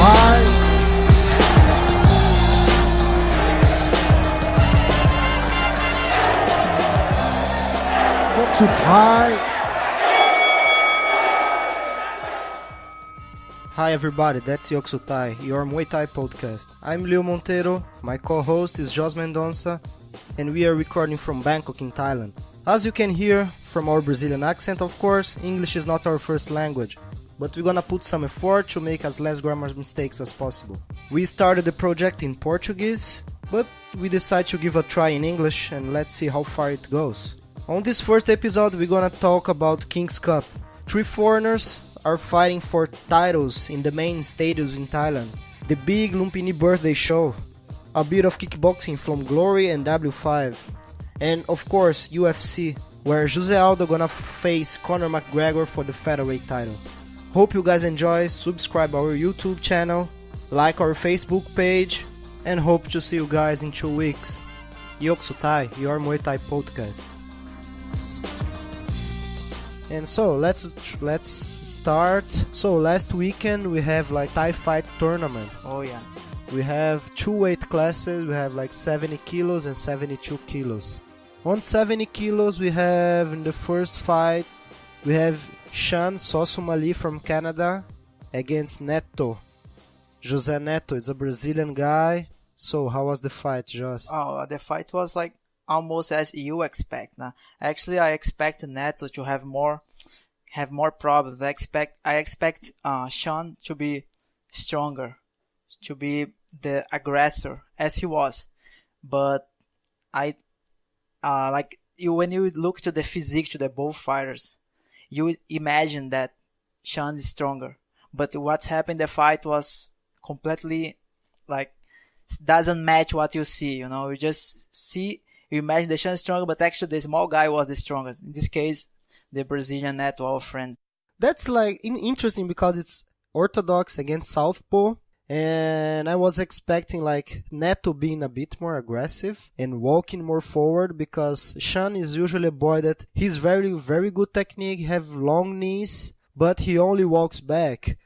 Yoksutai. Yoksutai. Hi everybody, that's Yoksutai, your Muay Thai podcast. I'm Leo Monteiro, my co-host is Jos Mendonça, and we are recording from Bangkok in Thailand. As you can hear from our Brazilian accent, of course, English is not our first language, but we're gonna put some effort to make as less grammar mistakes as possible. We started the project in Portuguese, but we decided to give a try in English and let's see how far it goes. On this first episode, we're gonna talk about King's Cup. 3 foreigners are fighting for titles in the main stadiums in Thailand. The big Lumpinee birthday show, a bit of kickboxing from Glory and W5, and of course UFC, where Aldo gonna face Mcgregor for the featherweight title. Hope you guys enjoy, subscribe our YouTube channel, like our Facebook page, and hope to see you guys in 2 weeks. Yoksutai, your Muay Thai podcast. And so let's start. So last weekend we have like Thai fight tournament. Oh yeah. We have 2 weight classes. We have like 70 kilos and 72 kilos. On 70 kilos we have in the first fight we have Sean Sosumali from Canada against Neto. José Neto is a Brazilian guy. So how was the fight, Jos? Oh, the fight was like almost as you expect. Nah? Actually, I expect Neto to have more problems. I expect Sean to be stronger, to be the aggressor as he was. But when you look to the physique to the both fighters, you imagine that Sean is stronger. But what's happened in the fight was completely like doesn't match what you see. You know, you just see. You imagine the Sean is stronger, but actually the small guy was the strongest. In this case, the Brazilian Neto, our friend. That's like interesting because it's orthodox against southpaw, and I was expecting like Neto being a bit more aggressive and walking more forward because Sean is usually a boy that he's very, very good technique, have long knees, but he only walks back.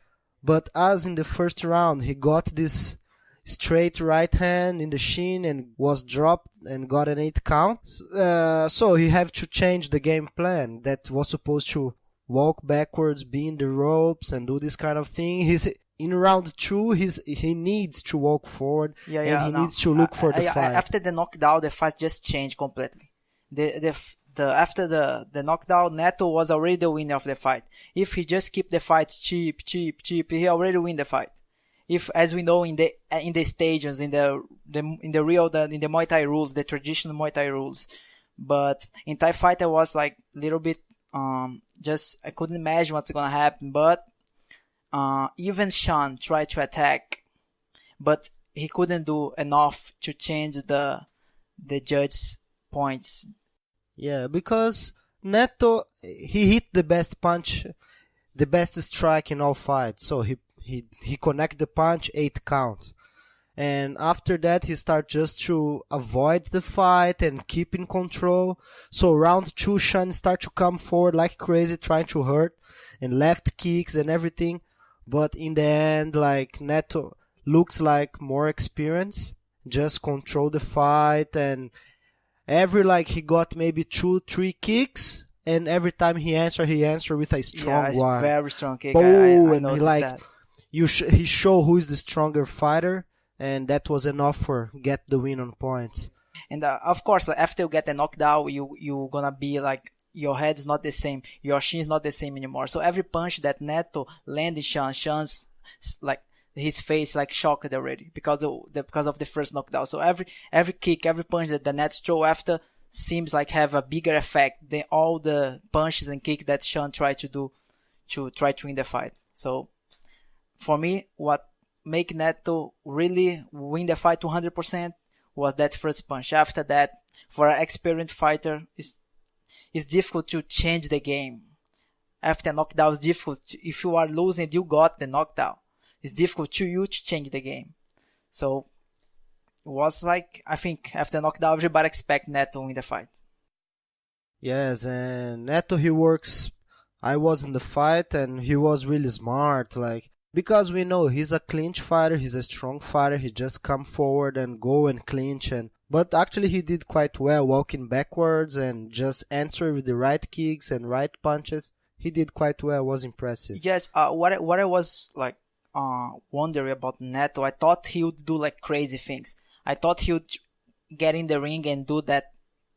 But as in the first round, he got this straight right hand in the shin and was dropped and got an 8 count. So he had to change the game plan that was supposed to walk backwards, be in the ropes and do this kind of thing. In round 2, he needs to walk forward needs to look for the fight. After the knockdown, the fight just changed completely. After the knockdown, Neto was already the winner of the fight. If he just keep the fight cheap, he already win the fight. If, as we know in the stadiums, in the Muay Thai rules, the traditional Muay Thai rules, but in Thai fight I was like a little bit I couldn't imagine what's gonna happen. But even Sean tried to attack, but he couldn't do enough to change the judge's points. Yeah, because Neto he hit the best punch, the best strike in all fights, so he connect the punch 8 count, and after that he start just to avoid the fight and keep in control. So round 2, Sean start to come forward like crazy, trying to hurt and left kicks and everything. But in the end, like Neto looks like more experienced, just control the fight, and he got maybe 2-3 kicks. And every time he answered with a strong one. Very strong kick. Boom, I noticed that. He showed who is the stronger fighter, and that was enough for get the win on points. And of course, after you get the knockdown, you gonna be like your head's not the same, your shin is not the same anymore. So every punch that Neto landed, Sean's like his face like shocked already because of the first knockdown. So every kick, every punch that the Neto throw after seems like have a bigger effect than all the punches and kicks that Sean tried to do to try to win the fight. So for me, what make Neto really win the fight 200% was that first punch. After that, for an experienced fighter, it's difficult to change the game. After knockdown, it's difficult. If you are losing, you got the knockdown. It's difficult to you to change the game. So it was like, I think after knockdown, everybody expect Neto to win the fight. Yes, and Neto, he works. I was in the fight and he was really smart. Like, Because we know he's a clinch fighter, he's a strong fighter, he just come forward and go and clinch, but actually he did quite well walking backwards and just answer with the right kicks and right punches. He did quite well, was impressive. Yes, what I was like wondering about Neto, I thought he would do like crazy things. I thought he would get in the ring and do that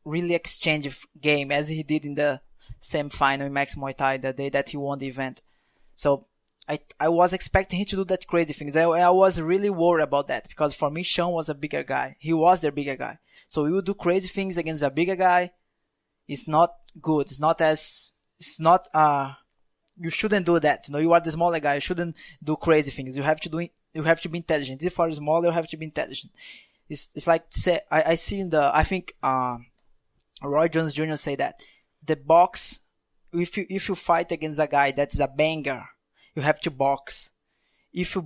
really exchange game as he did in the semi-final in Max Muay Thai the day that he won the event. So I was expecting him to do that crazy things. I was really worried about that because for me, Sean was a bigger guy. He was the bigger guy. So you do crazy things against a bigger guy. It's not good. You shouldn't do that. You are the smaller guy. You shouldn't do crazy things. You have to be intelligent. If you are small, you have to be intelligent. It's like, I think, Roy Jones Jr. say that the box, if you fight against a guy that is a banger, you have to box. If you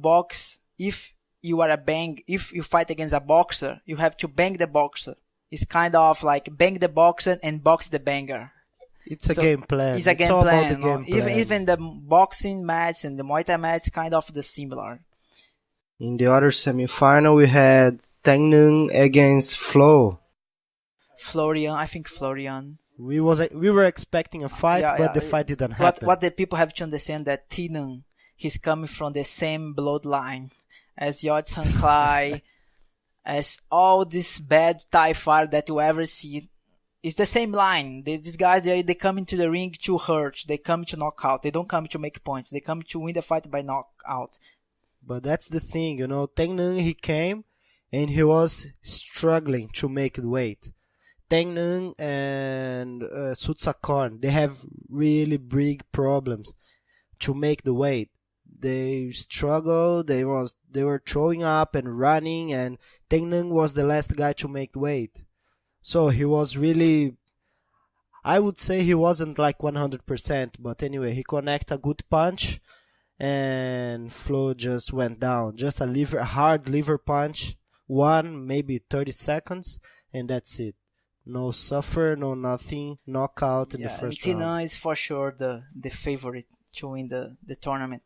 fight against a boxer, you have to bang the boxer. It's kind of like bang the boxer and box the banger. It's a game plan. It's a game plan. Even the boxing match and the Muay Thai match kind of the similar. In the other semi-final, we had Tang Nung against Flo. Florian. We were expecting a fight, but the fight didn't happen. What the people have to understand that Tinung, he's coming from the same bloodline as Yodsan Klai, as all this bad Thai fighter that you ever see. It's the same line. These guys, they come into the ring to hurt. They come to knock out. They don't come to make points. They come to win the fight by knockout. But that's the thing, Tang Nung, he came and he was struggling to make the weight. Tang Nung and Sutsakorn, they have really big problems to make the weight. They struggled, they were throwing up and running, and Tang Nung was the last guy to make the weight. So he was really, I would say he wasn't like 100%, but anyway, he connected a good punch and Flo just went down. Just a hard liver punch, maybe 30 seconds, and that's it. No suffer, no nothing, knockout in the first round. Tina is for sure the favorite to win the tournament.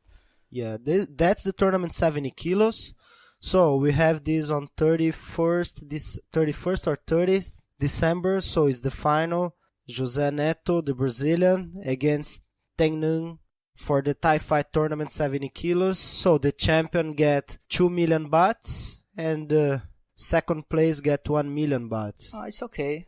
Yeah, that's the tournament 70 kilos. So we have this on 31st or 30th December. So it's the final. José Neto, the Brazilian, against Tang Nung for the Thai fight tournament 70 kilos. So the champion get 2 million bahts and the second place get 1 million bahts. Oh, it's okay.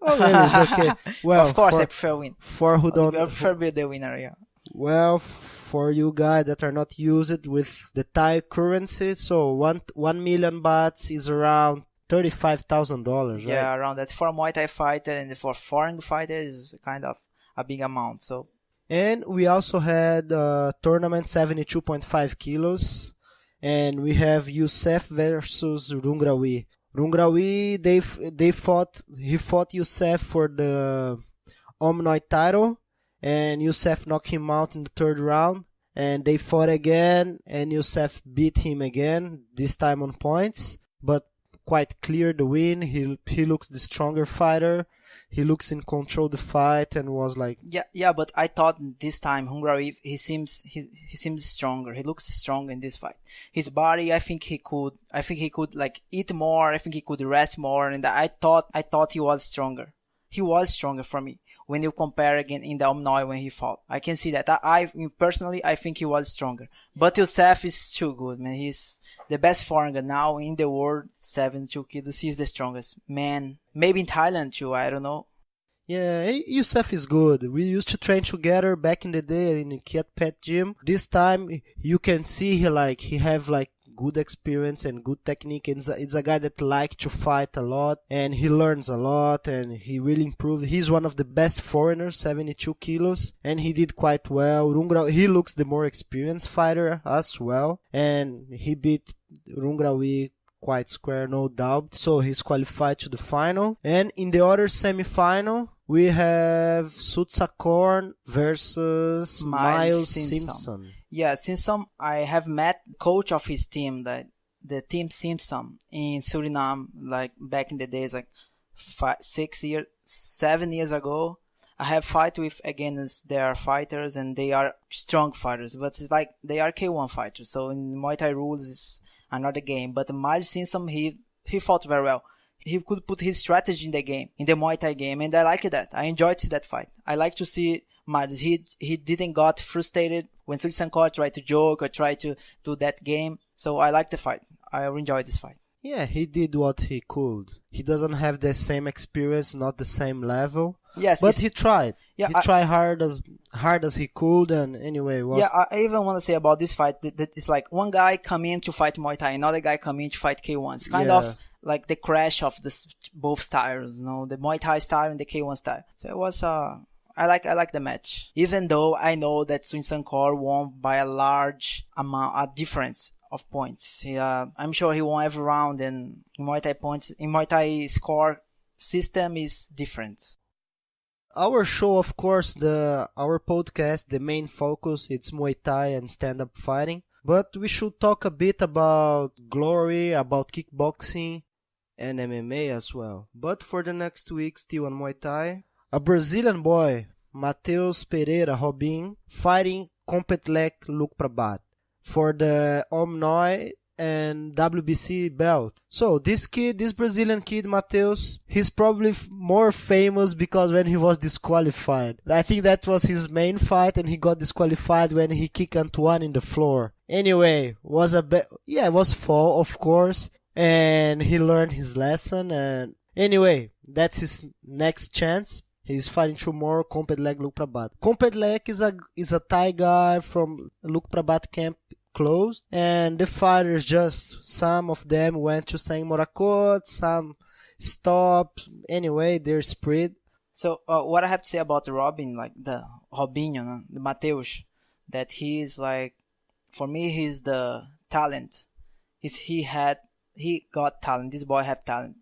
Oh, really? It's okay. Well, of course, I prefer win. For who don't, I prefer be the winner. Yeah. Well, for you guys that are not used with the Thai currency, so 1 million bahts is around $35,000, right? Yeah, around that. For a Muay Thai fighter and for foreign fighters is kind of a big amount. So. And we also had tournament 72.5 kilos, and we have Youssef versus Rungrawi. Rungrawi, he fought Youssef for the Omnoy title, and Youssef knocked him out in the third round, and they fought again, and Youssef beat him again, this time on points, but quite clear the win. He looks the stronger fighter. He looks in control of the fight and was like... Yeah, but I thought this time Hungrawi, he seems stronger. He looks strong in this fight. His body, I think he could like eat more. I think he could rest more. And I thought he was stronger. He was stronger for me when you compare again in the Omnoy when he fought. I can see that. I personally think he was stronger. But Youssef is too good, man. He's the best foreigner now in the world. 72 kilos. He's the strongest man. Maybe in Thailand too. I don't know. Yeah, Youssef is good. We used to train together back in the day in the Kiat Pet gym. This time you can see he have like good experience and good technique. It's a guy that likes to fight a lot and he learns a lot and he really improved. He's one of the best foreigners, 72 kilos, and he did quite well. He looks the more experienced fighter as well, and he beat Rungrawi quite square, no doubt. So he's qualified to the final. And in the other semi-final, we have Sutsakorn versus Miles Simpson. Yeah, Simpson, I have met coach of his team, the team Simpson in Suriname, like back in the days, like 7 years ago. I have fight with against their fighters and they are strong fighters, but it's like they are K1 fighters. So in Muay Thai rules is another game. But Miles Simpson, he fought very well. He could put his strategy in the game, in the Muay Thai game, and I like that. I enjoyed that fight. I like to see Miles. He didn't got frustrated when Sui Sankor tried to joke or tried to do that game. So I like the fight. I enjoyed this fight. Yeah, he did what he could. He doesn't have the same experience, not the same level. Yes, but he tried. Yeah, he tried hard as he could, and anyway, yeah. I even want to say about this fight that it's like one guy come in to fight Muay Thai, another guy come in to fight K1. It's kind of like the crash of both styles, the Muay Thai style and the K1 style. So it was I like the match, even though I know that Sui Sankor won by a large amount, a difference of points. I'm sure he won every round, and Muay Thai score system is different. Our show, of course, our podcast, the main focus, it's Muay Thai and stand-up fighting. But we should talk a bit about glory, about kickboxing, and MMA as well. But for the next week, still on Muay Thai, a Brazilian boy, Matheus Pereira Robin, fighting Compet-Lec Luke Prabat for the Omnoi and WBC belt. So this Brazilian kid, Matheus, he's probably more famous because when he was disqualified. I think that was his main fight, and he got disqualified when he kicked Antoine in the floor. Anyway, it was fall, of course, and he learned his lesson, and anyway, that's his next chance. He's fighting tomorrow, Compet-Lec Luke Prabat. Compet-Lec is a Thai guy from Luke Prabat camp, closed, and the fighters, just some of them went to Saint Morakot, some stopped. Anyway, they're spread. So what I have to say about Robin, like the Robinho, the Matheus, that he is like, for me, he's the talent. He got talent. This boy have talent.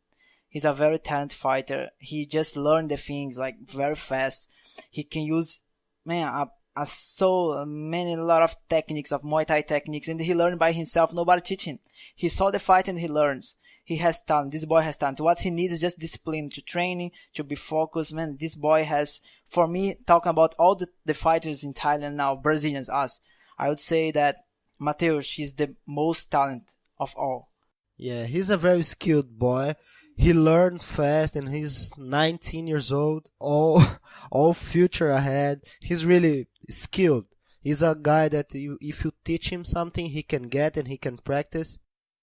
He's a very talented fighter. He just learned the things like very fast. He can use, a lot of techniques, of Muay Thai techniques, and he learned by himself. Nobody teaching. He saw the fight and he learns. He has talent. This boy has talent. What he needs is just discipline, to training, to be focused. Man, this boy has, for me, talking about all the fighters in Thailand now, Brazilians, us, I would say that Matheus is the most talent of all. Yeah, he's a very skilled boy. He learns fast, and he's 19 years old. All future ahead. He's really skilled. He's a guy that if you teach him something, he can get and he can practice.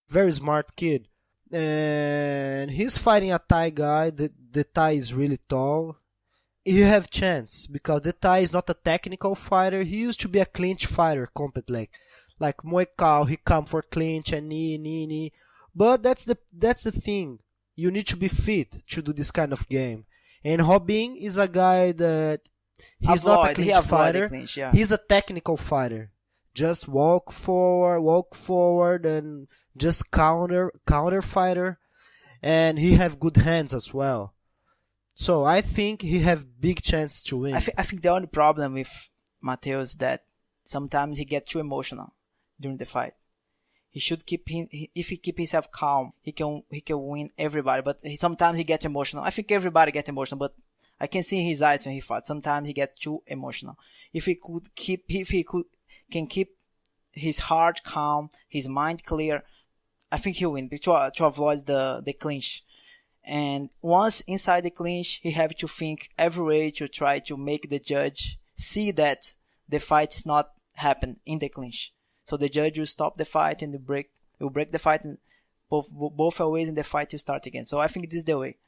Very smart kid. And he's fighting a Thai guy. The Thai is really tall. You have chance because the Thai is not a technical fighter. He used to be a clinch fighter, Compet-Lec. Like Muay Thai, he come for clinch and knee. But that's the thing. You need to be fit to do this kind of game. And Robin is a guy that he's not a clinch fighter. He's a technical fighter. Just walk forward, and just counter fighter. And he have good hands as well. So I think he have big chance to win. I think the only problem with Matheus is that sometimes he gets too emotional during the fight. He should if he keep himself calm, he can win everybody. But sometimes he gets emotional. I think everybody gets emotional, but I can see in his eyes when he fights. Sometimes he gets too emotional. If he can keep his heart calm, his mind clear, I think he'll win to avoid the clinch. And once inside the clinch, he have to think every way to try to make the judge see that the fight's not happen in the clinch. So the judge will stop the fight and will break the fight, and both ways, and the fight will start again. So I think this is the way.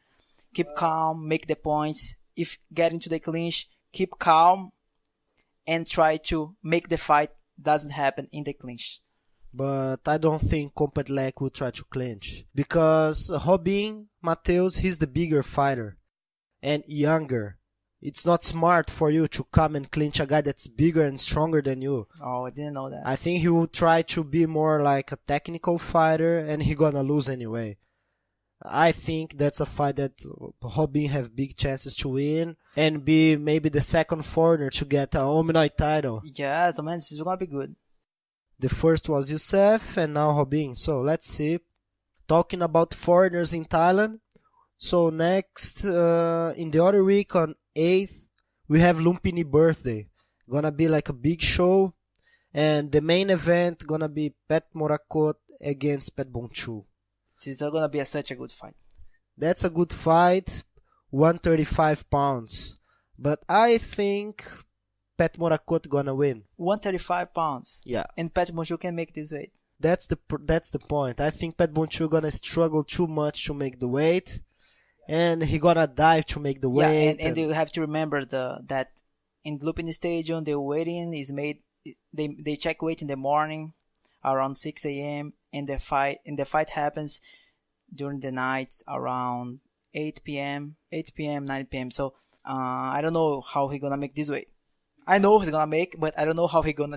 Keep calm, make the points. If get into the clinch, keep calm and try to make the fight doesn't happen in the clinch. But I don't think Compet-Lec will try to clinch. Because Robin, Matheus, he's the bigger fighter. And younger. It's not smart for you to come and clinch a guy that's bigger and stronger than you. Oh, I didn't know that. I think he will try to be more like a technical fighter, and he gonna lose anyway. I think that's a fight that Robin have big chances to win and be maybe the second foreigner to get a Omnoi title. Yeah, so man, this is gonna be good. The first was Youssef and now Robin. So let's see. Talking about foreigners in Thailand. So next, in the other week on 8th, we have Lumpinee birthday. Gonna be like a big show. And the main event gonna be Pat Morakot against Pat Bonchu. It's gonna be such a good fight. That's a good fight. 135 pounds. But I think Pat Morakot gonna win. 135 pounds. Yeah. And Pat Bonchu can make this weight. That's the point. I think Pat Bonchu gonna struggle too much to make the weight. And he gonna dive to make the weight. And you have to remember that in Lumpinee Stadium, the weighting is made. They check weight in the morning around 6 a.m. and the fight happens during the night around 8 p.m., 9 p.m. So I don't know how he gonna make this weight. I know he's gonna make, but I don't know how he gonna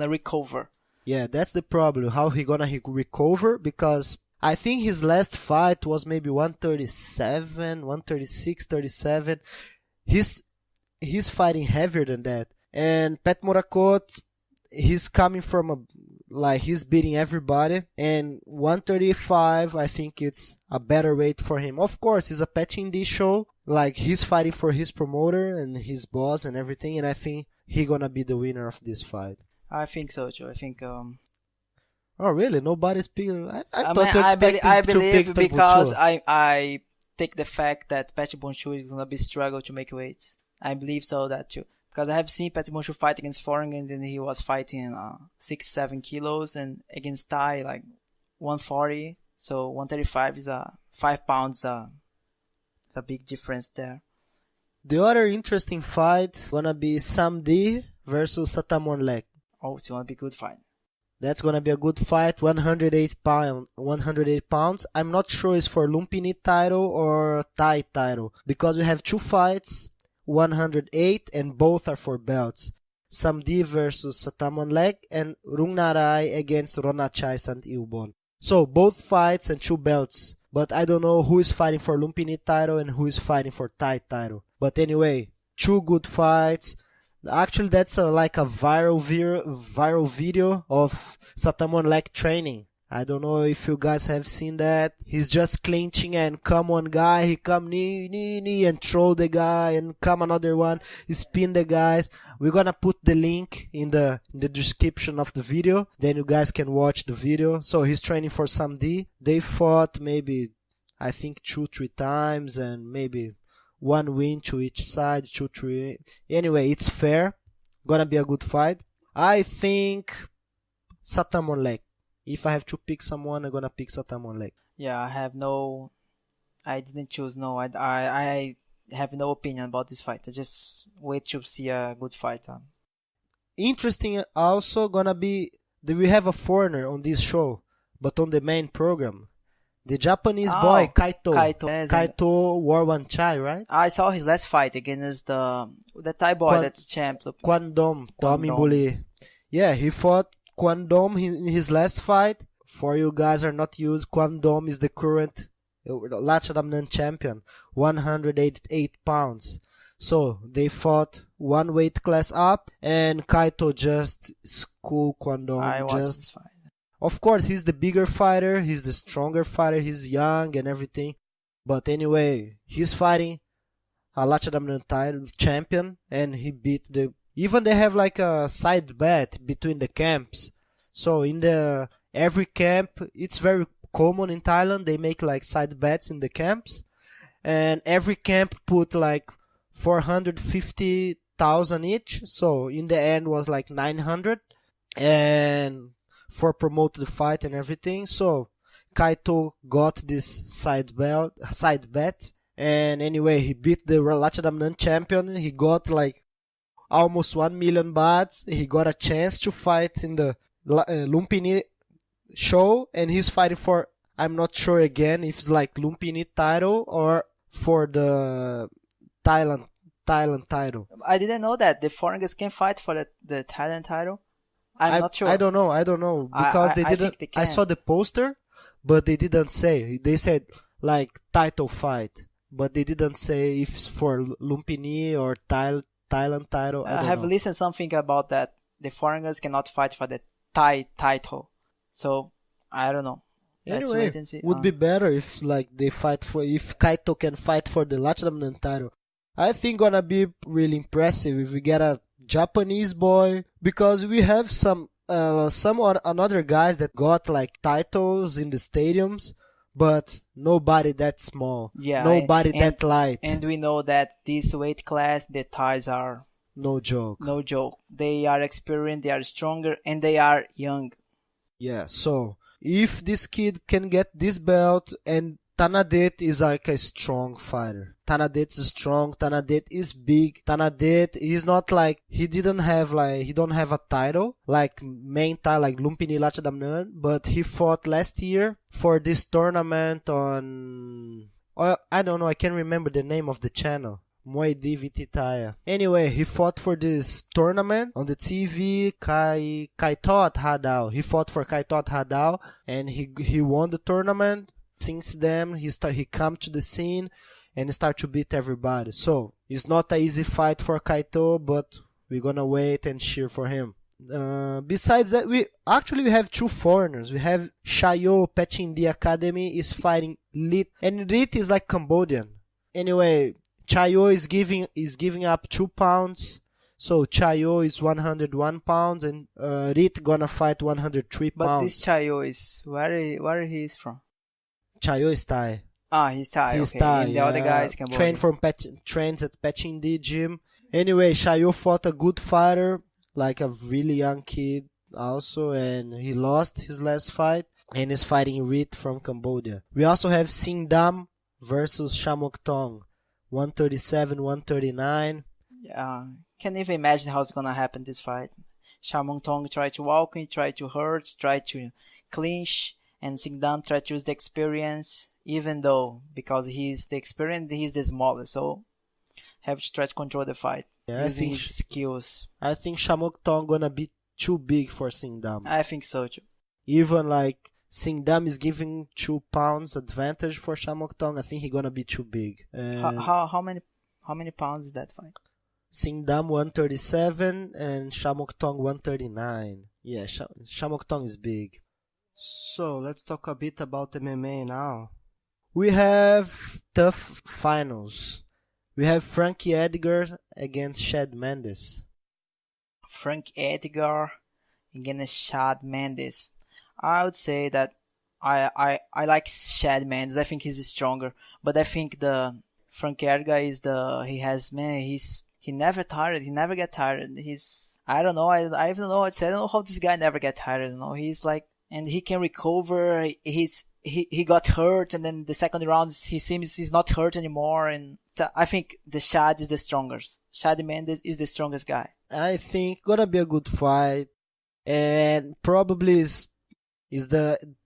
recover. Yeah, that's the problem. How he gonna recover? Because I think his last fight was maybe 137, 136, 37. He's fighting heavier than that. And Pat Morakot, he's coming from he's beating everybody. And 135, I think it's a better weight for him. Of course, it's a Pat Indy show. Like, he's fighting for his promoter and his boss and everything. And I think he's gonna be the winner of this fight. I think so too. I think. Oh, really? Nobody's picking. I believe because I take the fact that Pat Bonchu is gonna be struggle to make weights. I believe so that too. Because I have seen Pat Bonchu fight against foreigners and he was fighting 6-7 kilos and against Thai like 140. So 135 is 5 pounds. It's a big difference there. The other interesting fight gonna be Sam D versus Satamon Lek. Oh, it's gonna be a good fight. That's gonna be a good fight. 108 pounds. I'm not sure it's for Lumpinee title or Thai title because we have two fights. 108 and both are for belts. Samdi versus Satamon Lek and Rungnarai against Ronachai Sant Ilbon. So both fights and two belts. But I don't know who is fighting for Lumpinee title and who is fighting for Thai title. But anyway, two good fights. Actually, that's like a viral video of Satamon Lek training. I don't know if you guys have seen that. He's just clinching and come one guy, he come knee and throw the guy and come another one, spin the guys. We're gonna put the link in the description of the video. Then you guys can watch the video. So he's training for Samdi. They fought maybe, I think 2-3 times and maybe one win to each side, 2-3. Anyway, it's fair. Gonna be a good fight. I think Satamon Lek. If I have to pick someone, I'm gonna pick Satamon Lek. Yeah, I didn't choose. No, I have no opinion about this fight. I just wait to see a good fight. Interesting also gonna be that we have a foreigner on this show, but on the main program. The Japanese boy, Kaito Warwanchai, right? I saw his last fight against the Thai boy that's champ. Kwandom Tomimbuli. Yeah, he fought Kwandom in his last fight. For you guys are not used, Kwandom is the current Lachadamnan champion, 188 pounds. So they fought one weight class up, and Kaito just schooled Kwandom. I watched this fight. Of course, he's the bigger fighter, he's the stronger fighter, he's young and everything. But anyway, he's fighting a Lachadamnan title champion, and he beat the... Even they have like a side bet between the camps. So in every camp, it's very common in Thailand, they make like side bets in the camps. And every camp put like 450,000 each. So in the end was like 900. And for promote the fight and everything. So Kaito got this side bet. And anyway, he beat the Lachadamnan champion. He got like almost 1 million bahts. He got a chance to fight in the Lumpinee show, and he's fighting for, I'm not sure again if it's like Lumpinee title or for the Thailand title. I didn't know that the foreigners can fight for the Thailand title. I'm not sure. I don't know because they didn't. I saw the poster, but they didn't say. They said like title fight, but they didn't say if it's for Lumpinee or Thailand title. I have listened something about that. The foreigners cannot fight for the Thai title, so I don't know. Anyway, would be better if like they fight for, if Kaito can fight for the Lachadamnan title. I think gonna be really impressive if we get a Japanese boy, because we have some another guys that got like titles in the stadiums, but nobody that small, nobody that light. And we know that this weight class, the Thais are no joke. No joke. They are experienced, they are stronger, and they are young. Yeah, so if this kid can get this belt, and Tanadet is like a strong fighter. Tanadet is strong, Tanadet is big. Tanadet is not like, he don't have a title, like main title, like Lumpinee Lachadamnan, but he fought last year for this tournament on, I don't know, I can't remember the name of the channel. Muay Vititaya. Anyway, he fought for this tournament on the TV, Kaitot Hadao. He fought for Kaitot Hadao, and he won the tournament. Since then, he come to the scene and start to beat everybody. So, it's not an easy fight for Kaito, but we're gonna wait and cheer for him. Besides that, we have two foreigners. We have Shayo Petchindi Academy is fighting Lit, and Lit is like Cambodian. Anyway, Chayo is giving up 2 pounds. So Chayo is 101 pounds, and Rit gonna fight 103 pounds. But this Chayo is where he is from? Chayo is Thai. He's Thai. He's okay. Thai. And the other guy is Cambodian. Trains at Petchindi gym. Anyway, Chayo fought a good fighter, like a really young kid also, and he lost his last fight, and is fighting Rit from Cambodia. We also have Singdam versus Shamok Tong. 137, 139. Yeah, can't even imagine how it's gonna happen this fight. Shamong Tong try to walk in, try to hurt, try to clinch, and Singdam try to use the experience, even though, because he's the experienced, he's the smallest, so have to try to control the fight using his skills. I think Shamok Tong gonna be too big for Singdam. I think so too. Even like Singdam is giving 2 pounds advantage for Shamok Tong. I think he's gonna be too big. How many pounds is that fight? Singdam 137 and Shamok Tong 139. Yeah, Shamok Tong is big. So let's talk a bit about MMA now. We have tough finals. We have Frankie Edgar against Chad Mendes. Frank Edgar against Chad Mendes. I would say that I like Chad Mendes. I think he's stronger, but I think the Frank Edgar is he never tired. He never get tired. I don't know. I don't know what to say. I don't know how this guy never get tired. You know, he's like, and he can recover. He got hurt, and then the second round he seems he's not hurt anymore. And I think the Chad is the strongest. Chad Mendes is the strongest guy. I think gonna be a good fight, and probably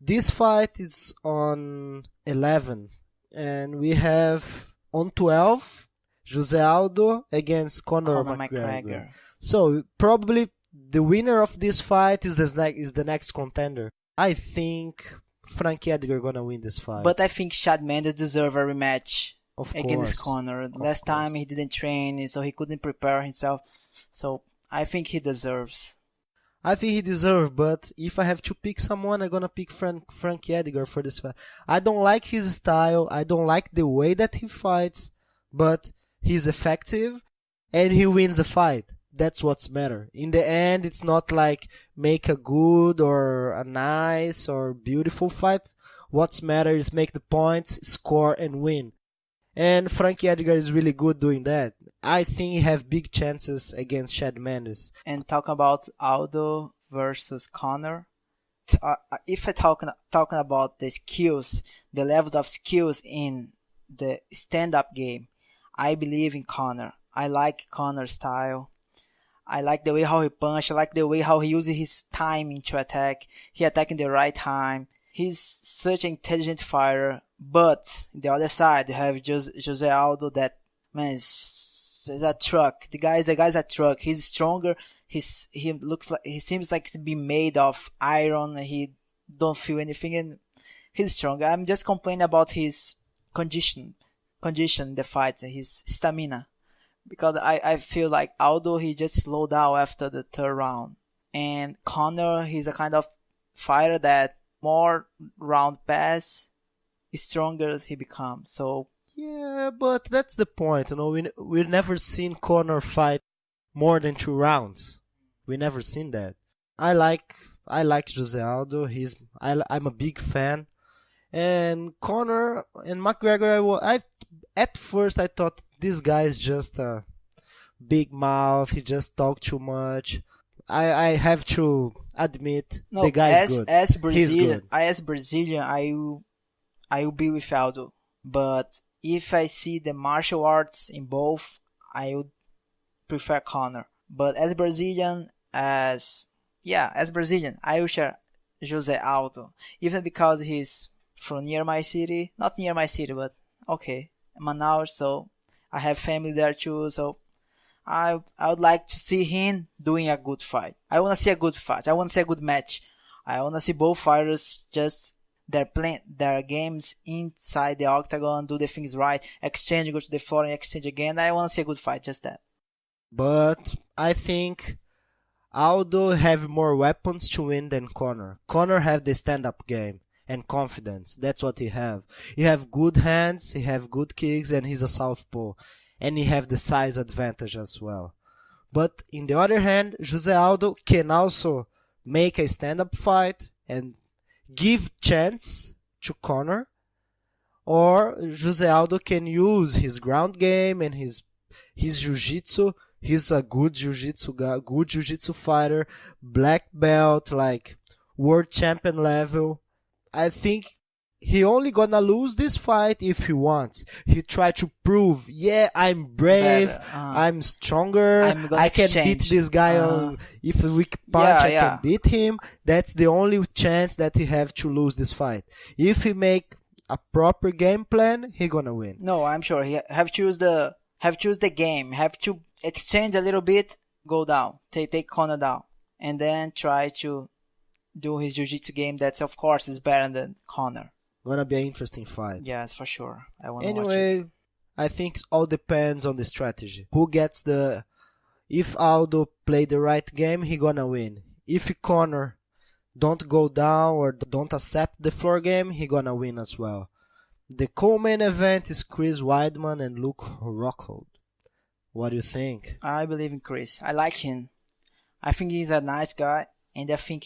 this fight is on 11, and we have on 12 Jose Aldo against Conor McGregor. So probably the winner of this fight is the next contender. I think Frankie Edgar gonna win this fight. But I think Chad Mendes deserve a rematch against Conor. Last time he didn't train, so he couldn't prepare himself. So I think he deserves. But if I have to pick someone, I'm gonna pick Frankie Edgar for this fight. I don't like his style. I don't like the way that he fights, but he's effective and he wins the fight. That's what's matter. In the end, it's not like make a good or a nice or beautiful fight. What's matter is make the points, score, and win. And Frankie Edgar is really good doing that. I think he have big chances against Chad Mendes. And talking about Aldo versus Conor, if I talking about the skills, the levels of skills in the stand-up game, I believe in Conor. I like Conor's style. I like the way how he punch. I like the way how he uses his timing to attack. He attack in the right time. He's such an intelligent fighter. But the other side, you have Jose Aldo. That man is a truck. The guy's a truck. He's stronger. He seems like to be made of iron. He don't feel anything, and he's stronger. I'm just complaining about his condition in the fights, his stamina. Because I feel like Aldo, he just slowed down after the third round. And Conor, he's a kind of fighter that more round pass, stronger he becomes. So Yeah, but that's the point. We never seen Conor fight more than 2 rounds. We never seen that. I like Jose Aldo. I'm a big fan. And Conor and McGregor, at first I thought this guy is just a big mouth. He just talk too much. I have to admit the guy is good. As Brazilian, I will be with Aldo. But if I see the martial arts in both, I would prefer Conor. But as Brazilian, I will share Jose Aldo. Even because he's from near my city. Not near my city, but okay. Manaus, so I have family there too, so I would like to see him doing a good fight. I want to see a good fight. I want to see a good match. I want to see both fighters just their games inside the octagon, do the things right, exchange, go to the floor and exchange again. I want to see a good fight, just that. But I think Aldo have more weapons to win than Conor. Conor have the stand-up game and confidence. That's what he have. He have good hands, he have good kicks, and he's a southpaw. And he have the size advantage as well. But in the other hand, Jose Aldo can also make a stand-up fight and give chance to Conor. Or Jose Aldo can use his ground game and his jiu-jitsu. He's a good jiu-jitsu guy, good jiu-jitsu fighter, black belt, like world champion level. I think he only gonna lose this fight if he wants. He try to prove, I'm brave, I'm stronger, I can beat this guy if a weak punch, I can beat him. That's the only chance that he have to lose this fight. If he make a proper game plan, he gonna win. No, I'm sure he have choose the game, have to exchange a little bit, go down, take Conor down, and then try to do his jiu-jitsu game. That's of course is better than Conor. Gonna be an interesting fight. Yes, for sure. I want to watch Anyway, it. I think it all depends on the strategy. If Aldo play the right game, he gonna win. If Conor don't go down or don't accept the floor game, he gonna win as well. The co-main event is Chris Weidman and Luke Rockhold. What do you think? I believe in Chris. I like him. I think he's a nice guy, and I think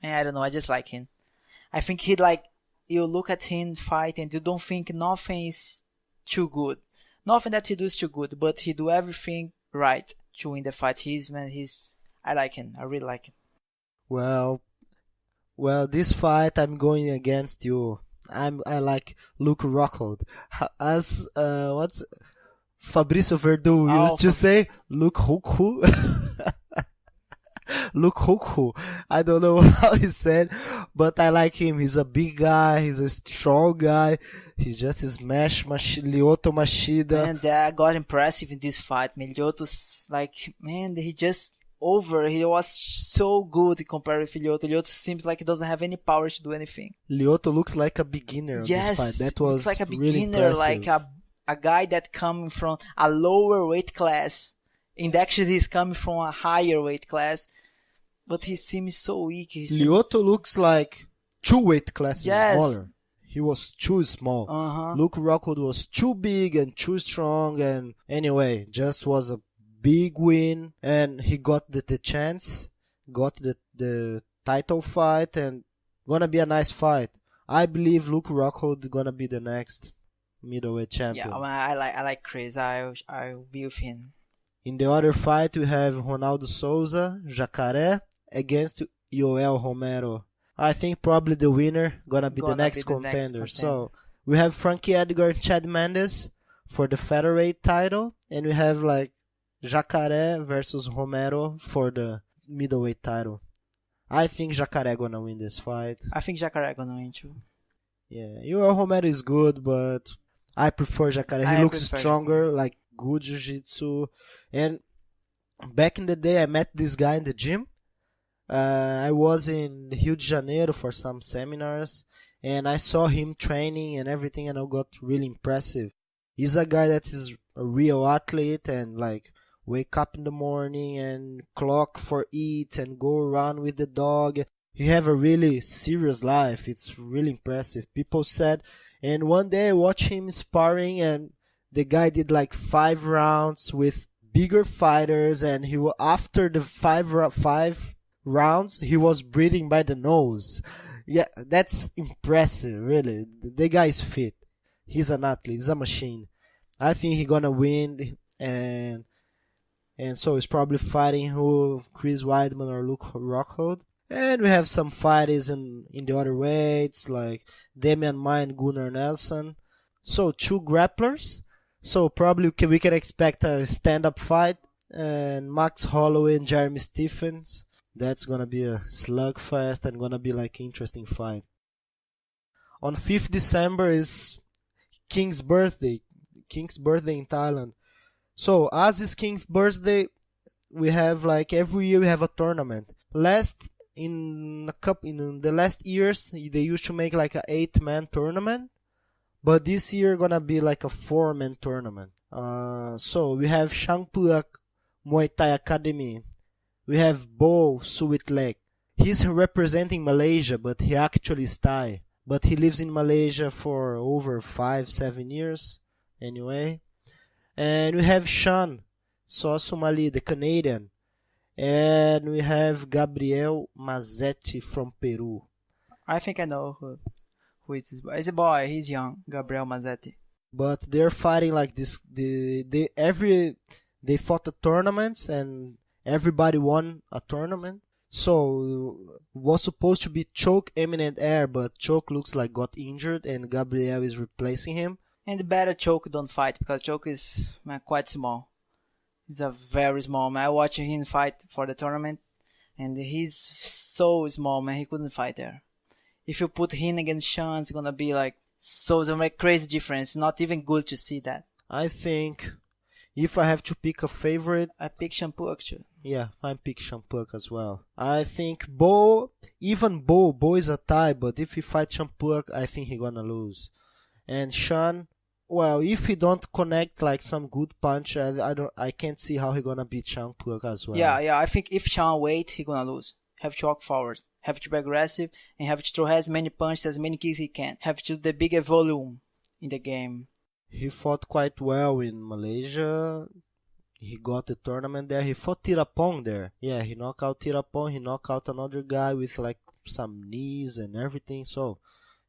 I don't know, I just like him. I think you look at him fight and you don't think nothing is too good. Nothing that he does too good, but he do everything right to win the fight. I like him. I really like him. Well, this fight I'm going against you. I like Luke Rockhold. As what's Fabrício Verdun used to say, Luke Rockhold. Luke Rockhold. I don't know how he said, but I like him. He's a big guy. He's a strong guy. He just smashed Lyoto Machida. And that got impressive in this fight. Lyoto's he just over. He was so good compared with Lyoto. Lyoto seems like he doesn't have any power to do anything. Lyoto looks like a beginner in this fight. That was looks like a really beginner, impressive. like a guy that coming from a lower weight class. And actually he's coming from a higher weight class. But he seems so weak. Lyoto looks like 2 weight classes smaller. He was too small. Luke Rockhold was too big and too strong. And anyway, just was a big win. And he got the chance. Got the title fight. And gonna be a nice fight. I believe Luke Rockhold gonna be the next middleweight champion. Yeah, I like Chris. I'll be with him. In the other fight, we have Ronaldo Souza, Jacaré, against Yoel Romero. I think probably the winner gonna be the next contender. So we have Frankie Edgar and Chad Mendes for the featherweight title, and we have Jacaré versus Romero for the middleweight title. I think Jacaré gonna win this fight. I think Jacaré gonna win too. Yeah, Yoel Romero is good, but I prefer Jacaré. He looks stronger, like good jiu-jitsu. And back in the day, I met this guy in the gym. I was in Rio de Janeiro for some seminars, and I saw him training and everything, and I got really impressive. He's a guy that is a real athlete and wake up in the morning and clock for eat and go around with the dog. He have a really serious life. It's really impressive. People said And one day I watched him sparring, and the guy did like 5 rounds with bigger fighters, and after the five rounds, he was breathing by the nose. Yeah, that's impressive, really. The guy is fit. He's an athlete. He's a machine. I think he's gonna win, and so he's probably fighting Chris Weidman or Luke Rockhold. And we have some fighters in the other weights, like Damian Maia and Gunnar Nelson. So 2 grapplers. So probably we can expect a stand-up fight. And Max Holloway and Jeremy Stephens. That's gonna be a slugfest and gonna be like interesting fight. On 5th December is King's birthday. King's birthday in Thailand. So as is King's birthday, we have like every year we have a tournament. In the last years, they used to make like a 8-man tournament, but this year gonna be like a 4-man tournament. So we have Shangpuak Muay Thai Academy. We have Bo Suwitlek. He's representing Malaysia, but he actually is Thai. But he lives in Malaysia for over 5-7 years, anyway. And we have Sean Sosumali, the Canadian. And we have Gabriel Mazzetti from Peru. I think I know who is this boy. He's a boy. He's young. Gabriel Mazzetti. But they're fighting like this. They fought the tournaments and everybody won a tournament. So was supposed to be Choke Eminent Air, but Choke looks like got injured and Gabriel is replacing him. And the better Choke don't fight because Choke is quite small. He's a very small man. I watched him fight for the tournament, and he's so small, man. He couldn't fight there. If you put him against Sean, it's gonna be like so a crazy difference. Not even good to see that. I think if I have to pick a favorite, I pick Shampuak too. Yeah, I pick Shampuak as well. I think Bo is a Thai, but if he fights Shampuak, I think he's gonna lose. And Sean, well, if he don't connect like some good punch, I can't see how he gonna beat Shampuak as well. Yeah. I think if Sean wait, he gonna lose. Have to walk forward, have to be aggressive, and have to throw as many punches, as many kicks he can. Have to do the bigger volume in the game. He fought quite well in Malaysia. He got the tournament there. He fought Tirapong there. Yeah, he knocked out Tirapong. He knocked out another guy with like some knees and everything. So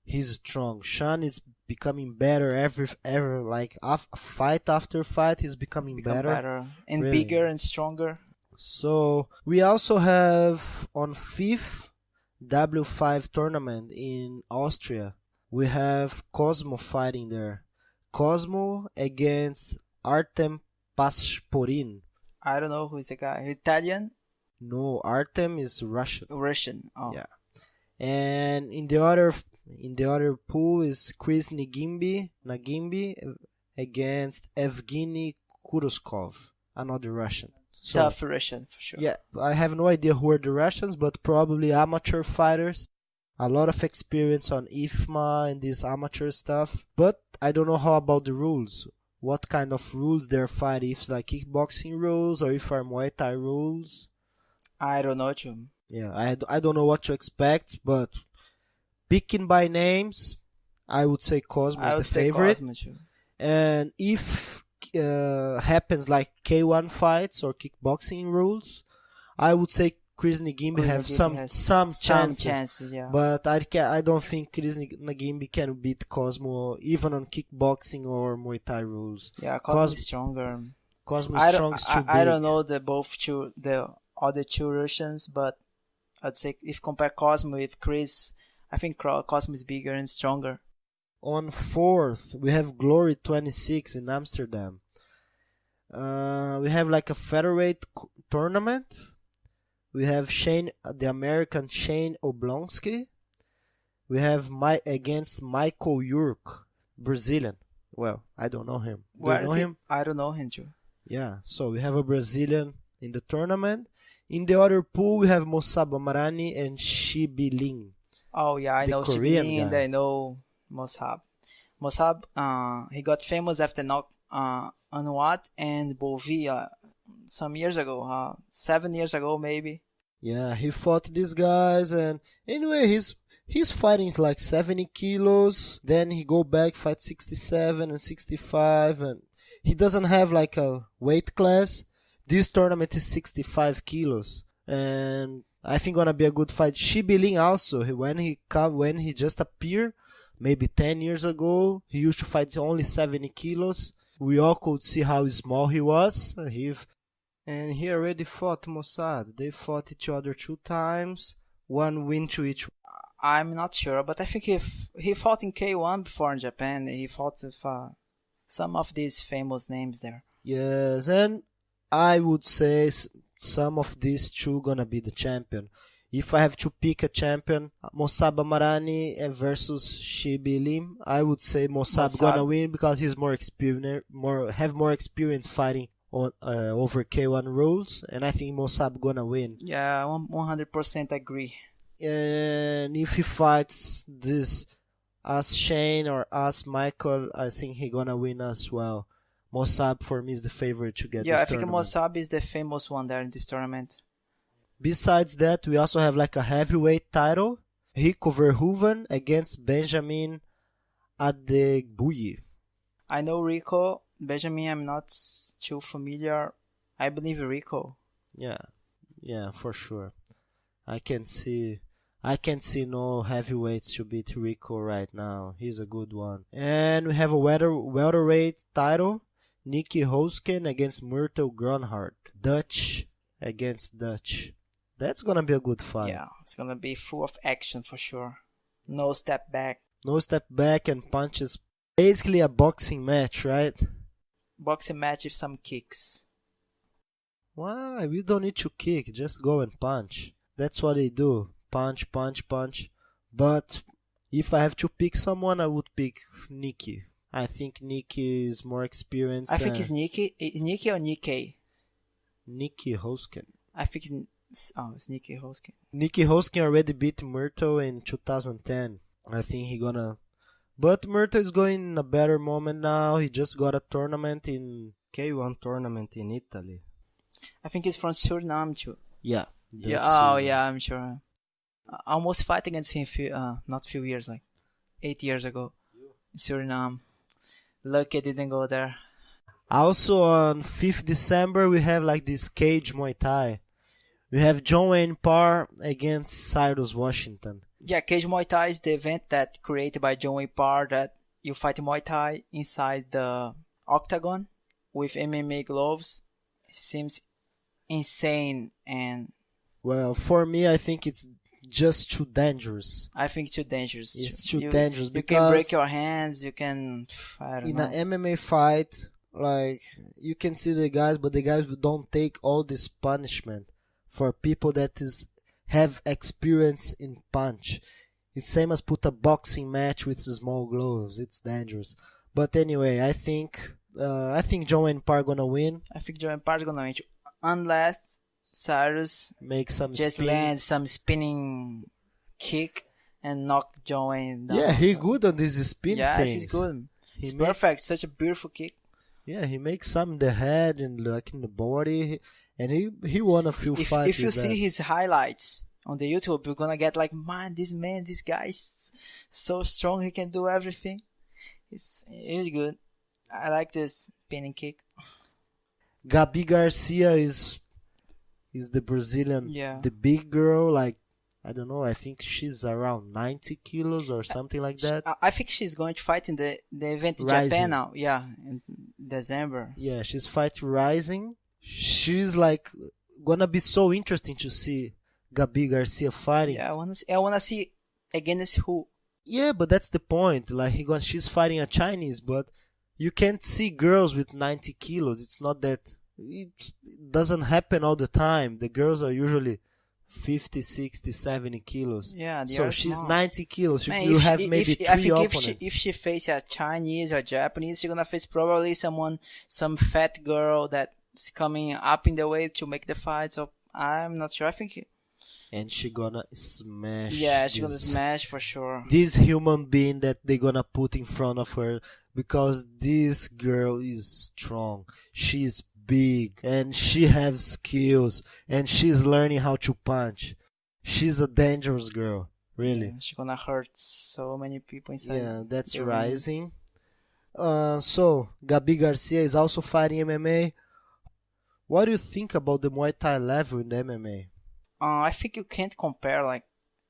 he's strong. Sean is becoming better every like fight after fight. He's becoming better and really. Bigger and stronger. So we also have on 5th W5 tournament in Austria. We have Cosmo fighting there. Cosmo against Artem Pashporin. I don't know who is the guy. He's Italian? No, Artem is Russian. Russian. Oh. Yeah. And in the other pool is Chris Nagimbi against Evgeny Kuruskov, another Russian. So, tough Russian for sure. Yeah, I have no idea who are the Russians, but probably amateur fighters. A lot of experience on IFMA and this amateur stuff. But I don't know how about the rules. What kind of rules they're fighting. If it's like kickboxing rules or if are Muay Thai rules. I don't know too. Yeah, I don't know what to expect, but picking by names, I would say Cosmo is the favorite. Cosmo too. And if happens like K1 fights or kickboxing rules, I would say Chris Nagimbi have some chances, yeah. But I don't think Chris Nagimbi can beat Cosmo even on kickboxing or Muay Thai rules. Yeah, Cosmo is stronger. Cosmo is strong. I don't know the other two Russians, but I'd say if compare Cosmo with Chris, I think Cosmo is bigger and stronger. On 4th, we have Glory 26 in Amsterdam. We have like a featherweight tournament. We have the American Shane Oblonsky. We have against Michael Yurk, Brazilian. Well, I don't know him. Do you know him? I don't know him too. Yeah, so we have a Brazilian in the tournament. In the other pool, we have Mossab Amarani and Shibi Ling. Oh yeah, I know Korean Shibi Ling and I know Mossab. Mossab, he got famous after knock Anuat and Bovi some years ago, 7 years ago maybe. Yeah, he fought these guys, and anyway, he's fighting like 70 kilos. Then he go back, fight 67 and 65, and he doesn't have like a weight class. This tournament is 65 kilos, and I think gonna be a good fight. Shibilin also, when he just appeared, maybe 10 years ago, he used to fight only 70 kilos. We all could see how small he was. And he already fought Mossad. They fought each other 2 times, 1 win to each. I'm not sure, but I think he fought in K1 before in Japan. He fought with some of these famous names there. Yes, and I would say some of these 2 gonna be the champion. If I have to pick a champion, Mossab Amarani versus Shibilim, I would say Mossab gonna win because he's more experienced, more experience fighting on over K1 rules, and I think Mossab gonna win. Yeah, 100% agree. And if he fights this as Shane or as Michael, I think he gonna win as well. Mossab for me is the favorite to get. Yeah, this I think tournament. Mossab is the famous one there in this tournament. Besides that, we also have like a heavyweight title. Rico Verhoeven against Benjamin Adegbuyi. I know Rico. Benjamin, I'm not too familiar. I believe Rico. Yeah, for sure. I can see no heavyweights to beat Rico right now. He's a good one. And we have a welterweight title. Nicky Hosken against Myrtle Gronhardt. Dutch against Dutch. That's gonna be a good fight. Yeah, it's gonna be full of action for sure. No step back. No step back and punches. Basically a boxing match, right? Boxing match with some kicks. Why? We don't need to kick. Just go and punch. That's what they do. Punch, punch, punch. But if I have to pick someone, I would pick Nicky. I think Nicky is more experienced. I think it's Nicky. Is Nicky or Nikkei? Nicky Hosken. I think it's Nicky Hosken. Nicky Hosken already beat Myrtle in 2010. I think he gonna... But Myrtle is going in a better moment now. He just got a tournament in... K1 tournament in Italy. I think he's from Suriname too. Yeah. Yeah, I'm sure. I almost fight against him not few years, like 8 years ago. In Suriname. Lucky I didn't go there. Also on 5th December, we have like this cage Muay Thai. We have John Wayne Parr against Cyrus Washington. Yeah, Cage Muay Thai is the event that created by John Wayne Parr that you fight Muay Thai inside the octagon with MMA gloves. It seems insane and... Well, for me, I think it's just too dangerous. I think too dangerous. It's too dangerous because... You can break your hands, you can... I don't know. In an MMA fight, like, you can see the guys, but the guys don't take all this punishment for people that have experience in punch. It's same as put a boxing match with small gloves. It's dangerous. But anyway, I think John Wayne Parr gonna win. I think John Wayne Parr gonna win, unless Cyrus make some land some spinning kick and knock John Wayne down. Yeah, he good on this spin things. Yes, he's good. He's perfect. Such a beautiful kick. Yeah, he makes some in the head and like in the body. And he won a few fights. If you see his highlights on the YouTube, you're gonna get like, man, this guy is so strong. He can do everything. He's good. I like this spinning kick. Gabi Garcia is the Brazilian, the big girl. Like, I don't know. I think she's around 90 kilos or something like that. I think she's going to fight in the event in Japan now. Yeah, in December. Yeah, she's fighting Rising. She's like gonna be so interesting to see Gabi Garcia fighting. Yeah, I wanna see against who. Yeah, but that's the point. Like she's fighting a Chinese, but you can't see girls with 90 kilos. It's not that. It doesn't happen all the time. The girls are usually 50, 60, 70 kilos. Yeah, so she's small. 90 kilos. You have maybe three opponents. If she faces a Chinese or Japanese, she's gonna face probably some fat girl that's coming up in the weight to make the fight. So I'm not sure. I think. And she gonna smash. Yeah, she's gonna smash for sure. This human being that they gonna put in front of her, because this girl is strong. She's big, and she has skills, and she's learning how to punch. She's a dangerous girl, really. Yeah, she's gonna hurt so many people inside. Yeah, that's the ring. rising. So, Gabi Garcia is also fighting MMA. What do you think about the Muay Thai level in the MMA? I think you can't compare, like,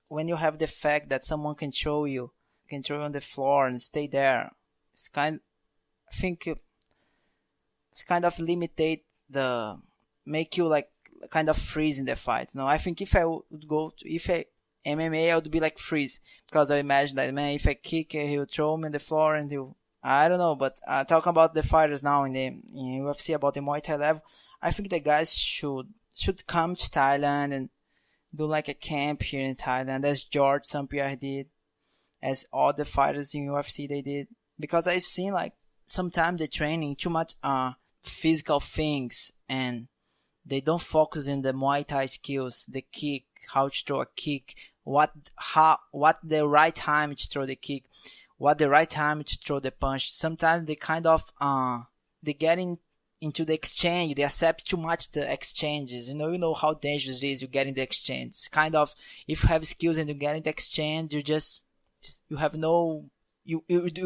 when you have the fact that someone can throw you on the floor and stay there. I think it's kind of make you like kind of freeze in the fight. No, I think if I would go to, MMA, I would be like freeze, because I imagine that, man, if I kick, he'll throw me on the floor and I don't know, but talking about the fighters now in UFC, about the Muay Thai level, I think the guys should come to Thailand and do like a camp here in Thailand, as George St. Pierre did, as all the fighters in UFC they did, because I've seen like sometimes they training too much physical things, and they don't focus in the Muay Thai skills, the kick, how to throw a kick, what the right time to throw the kick, what the right time to throw the punch. Sometimes they kind of they get into the exchange, they accept too much the exchanges. You know how dangerous it is. You get in the exchange. It's kind of, if you have skills and you get in the exchange, you're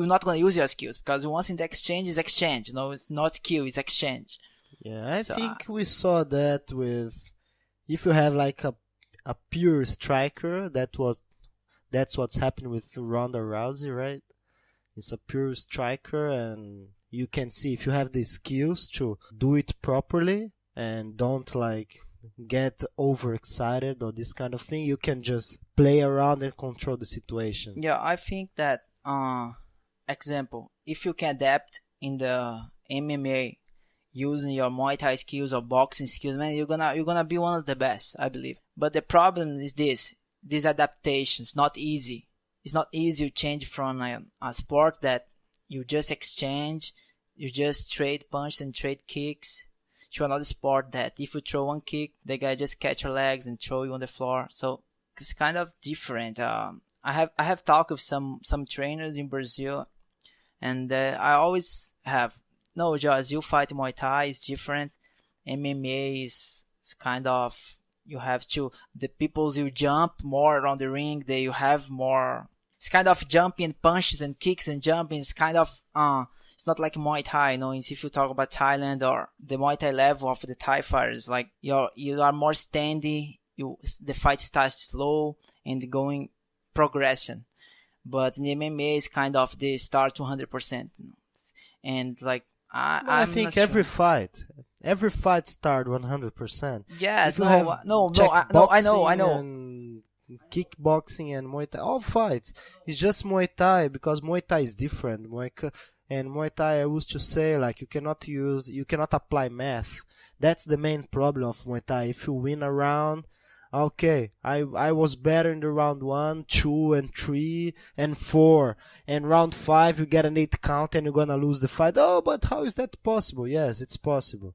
not gonna use your skills, because once in the exchange is exchange. It's not skill, it's exchange. Yeah, I think we saw that with, if you have like a pure striker, that's what's happening with Ronda Rousey, right? It's a pure striker, and you can see if you have the skills to do it properly and don't like get overexcited or this kind of thing, you can just play around and control the situation. Yeah, I think that example, if you can adapt in the MMA using your Muay Thai skills or boxing skills, man, you're gonna be one of the best, I believe. But the problem is this adaptation is not easy. It's not easy to change from a sport that you just exchange, you just trade punches and trade kicks, to another sport that if you throw one kick, the guy just catch your legs and throw you on the floor. So it's kind of different. I have talked with some trainers in Brazil, and I always have, no, Josh, you fight Muay Thai is different. MMA is kind of, you have to, the people you jump more around the ring, you have more, it's kind of jumping punches and kicks and jumping. It's kind of, it's not like Muay Thai, if you talk about Thailand or the Muay Thai level of the Thai fighters, like you are more standing, the fight starts slow and going progression. But in the MMA, it's kind of, they start 200%. And like, I think every fight start 100%. Yes, I know. And kickboxing and Muay Thai, all fights. It's just Muay Thai, because Muay Thai is different. Muay Thai, I used to say, like, you cannot apply math. That's the main problem of Muay Thai. If you win a round, okay, I was better in the round 1, 2, and 3, and 4. And round 5, you get an 8 count and you're gonna lose the fight. Oh, but how is that possible? Yes, it's possible.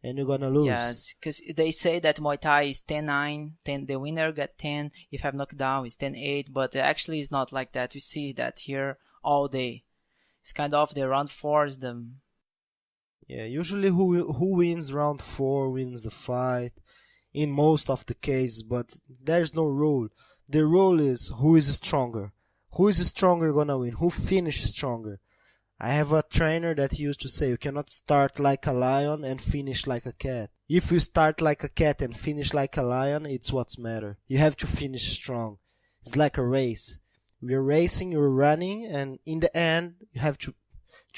And you're gonna lose. Yes, because they say that Muay Thai is 10-9, the winner get 10, if you have knockdown, it's 10-8, but actually it's not like that. We see that here all day. It's kind of the round 4 is the... Yeah, usually who wins round 4 wins the fight, in most of the cases, but there's no rule. The rule is who is stronger. Who is stronger gonna win? Who finishes stronger? I have a trainer that he used to say, you cannot start like a lion and finish like a cat. If you start like a cat and finish like a lion, it's what's matter. You have to finish strong. It's like a race. We're racing, you're running, and in the end, you have to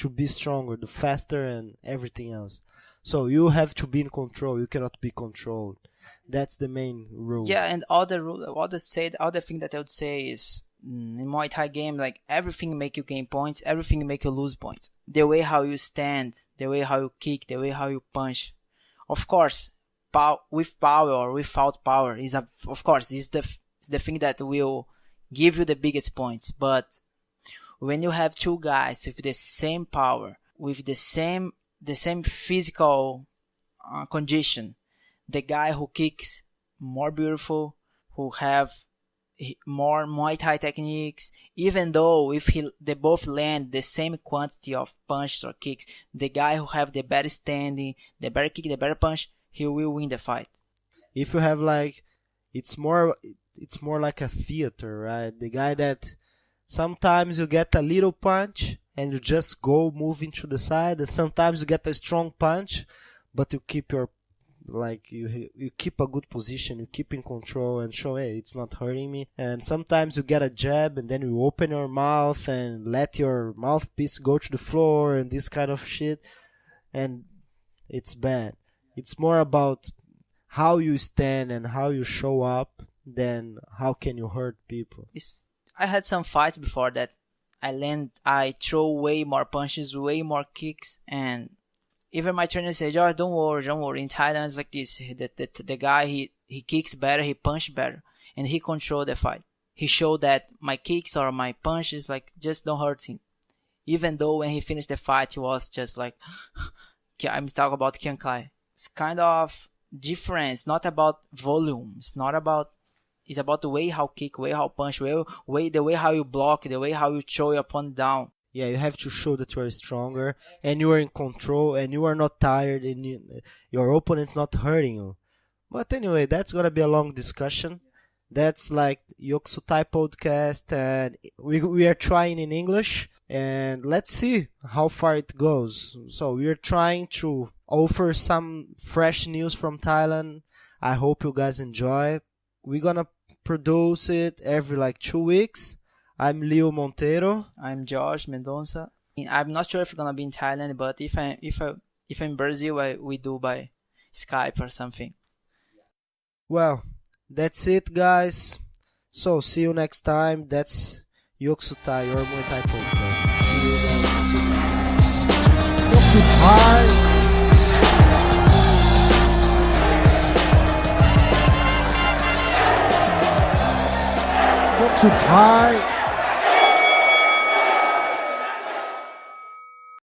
be stronger, the faster and everything else. So you have to be in control. You cannot be controlled. That's the main rule. Yeah, and all the thing that I would say is, in Muay Thai game, like, everything make you gain points, everything make you lose points. The way how you stand, the way how you kick, the way how you punch. Of course, with power or without power is the thing that will give you the biggest points. But when you have two guys with the same power, with the same physical condition, the guy who kicks more beautiful, who have more Muay Thai techniques. Even though if they both land the same quantity of punches or kicks, the guy who have the better standing, the better kick, the better punch, he will win the fight. If you have like, it's more like a theater, right? The guy that sometimes you get a little punch and you just go moving to the side, and sometimes you get a strong punch, but you keep your, like, you keep a good position, you keep in control and show, hey, it's not hurting me. And sometimes you get a jab and then you open your mouth and let your mouthpiece go to the floor and this kind of shit, and it's bad. It's more about how you stand and how you show up than how can you hurt people. I had some fights before that I throw way more punches, way more kicks, and even my trainer said, George, don't worry. In Thailand, it's like this. The guy, he kicks better, he punches better, and he controlled the fight. He showed that my kicks or my punches, like, just don't hurt him. Even though when he finished the fight, he was just like, I'm talking about Kian Klai. It's kind of different. It's not about volume. It's about the way how kick, way how punch, the way how you block, the way how you throw your opponent down. Yeah, you have to show that you are stronger and you are in control and you are not tired and your opponent's not hurting you. But anyway, that's gonna be a long discussion. That's like Yoksutai podcast, and we are trying in English, and let's see how far it goes. So we are trying to offer some fresh news from Thailand. I hope you guys enjoy. We're gonna produce it every like 2 weeks. I'm Leo Monteiro. I'm Josh Mendonça. I'm not sure if we're gonna be in Thailand, but if I'm in Brazil, we do by Skype or something. Well, that's it, guys. So see you next time. That's Yoksutai, your Muay Thai podcast. See you guys. See you next time. Yoksutai. Yoksutai.